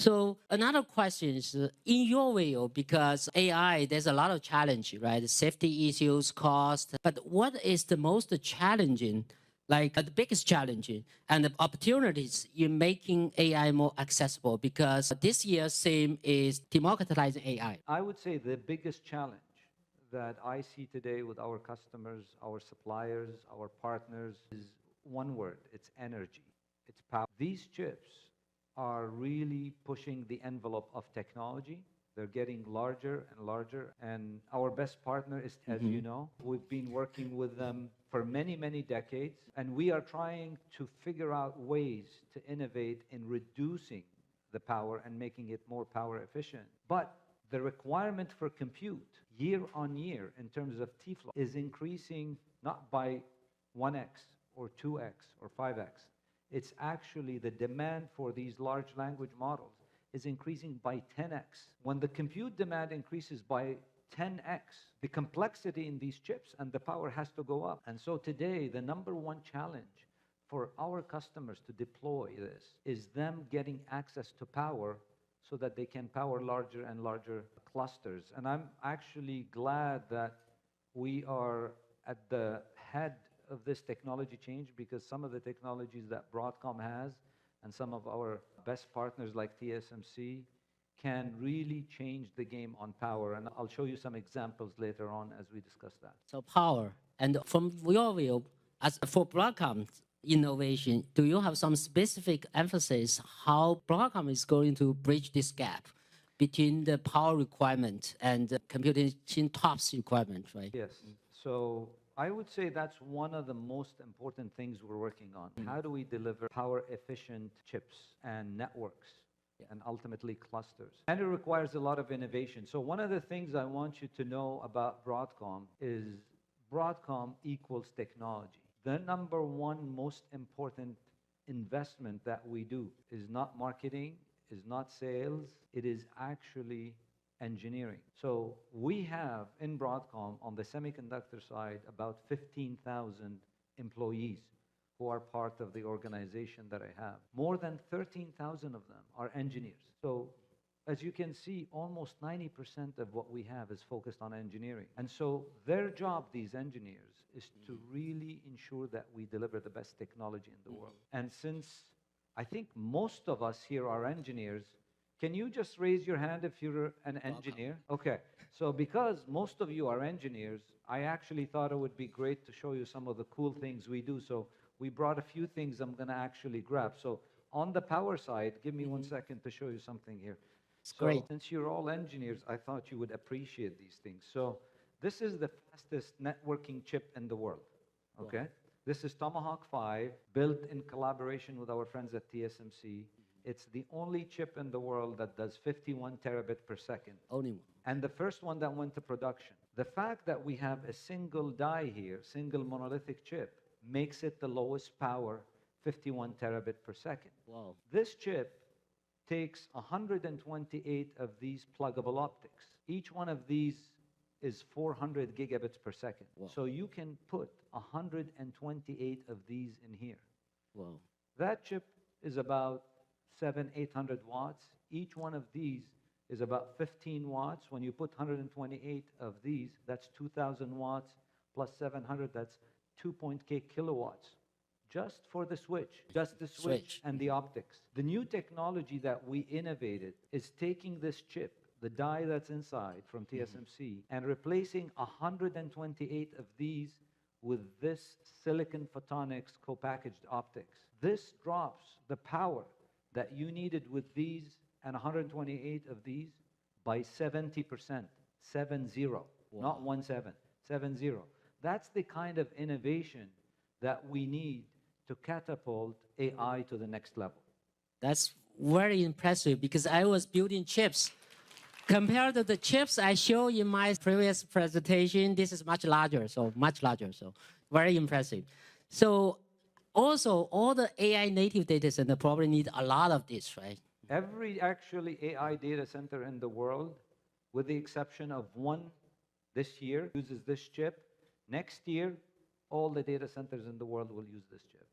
So another question is, in your view, because AI, there's a lot of challenge, right? Safety issues, cost. But what is the most challenging, like the biggest challenge and the opportunities in making AI more accessible? Because this year's theme is democratizing AI. I would say the biggest challenge that I see today with our customers, our suppliers, our partners is one word. It's energy. It's power. These chips are really pushing the envelope of technology. They're getting larger and larger. And our best partner is, as you know, we've been working with them for many, many decades. And we are trying to figure out ways to innovate in reducing the power and making it more power efficient. But the requirement for compute year on year in terms of T-flow is increasing not by 1x or 2x or 5x. It's actually the demand for these large language models is increasing by 10x. When the compute demand increases by 10x, the complexity in these chips and the power has to go up. And so today, the number one challenge for our customers to deploy this is them getting access to power so that they can power larger and larger clusters. And I'm actually glad that we are at the head of this technology change, because some of the technologies that Broadcom has and some of our best partners like TSMC can really change the game on power. And I'll show you some examples later on as we discuss that. So power. And from your view, as for Broadcom innovation, do you have some specific emphasis how Broadcom is going to bridge this gap between the power requirement and the computation TOPS requirement, right? Yes. So I would say that's one of the most important things we're working on. How do we deliver power efficient chips and networks and ultimately clusters? And it requires a lot of innovation. So one of the things I want you to know about Broadcom is Broadcom equals technology. The number one most important investment that we do is not marketing, is not sales, it is actually engineering. So we have in Broadcom on the semiconductor side about 15,000 employees who are part of the organization that I have. More than 13,000 of them are engineers. So as you can see, almost 90% of what we have is focused on engineering. And so their job, these engineers, is to really ensure that we deliver the best technology in the world. And since I think most of us here are engineers, can you just raise your hand if you're an engineer? Okay, so because most of you are engineers, I actually thought it would be great to show you some of the cool things we do. So we brought a few things I'm gonna actually grab. So on the power side, give me 1 second to show you something here. Great. Since you're all engineers, I thought you would appreciate these things. So this is the fastest networking chip in the world, okay? Wow. This is Tomahawk 5, built in collaboration with our friends at TSMC. It's the only chip in the world that does 51 terabit per second. Only one. And the first one that went to production. The fact that we have a single die here, single monolithic chip, makes it the lowest power, 51 terabit per second. Wow. This chip takes 128 of these pluggable optics. Each one of these is 400 gigabits per second. Wow. So you can put 128 of these in here. Wow. That chip is about 800 watts. Each one of these is about 15 watts. When you put 128 of these, that's 2,000 watts plus 700, that's 2.k kilowatts. Just for the switch, just the switch and the optics. The new technology that we innovated is taking this chip, the die that's inside from TSMC, and replacing 128 of these with this silicon photonics co-packaged optics. This drops the power that you needed with these and 128 of these by 70%, 70, wow. Not 17, 70. That's the kind of innovation that we need to catapult AI to the next level. That's very impressive, because I was building chips. Compared to the chips I showed in my previous presentation, this is much larger, so very impressive. So also, all the AI native data center probably need a lot of this, right? Every actually AI data center in the world, with the exception of one this year, uses this chip. Next year, all the data centers in the world will use this chip.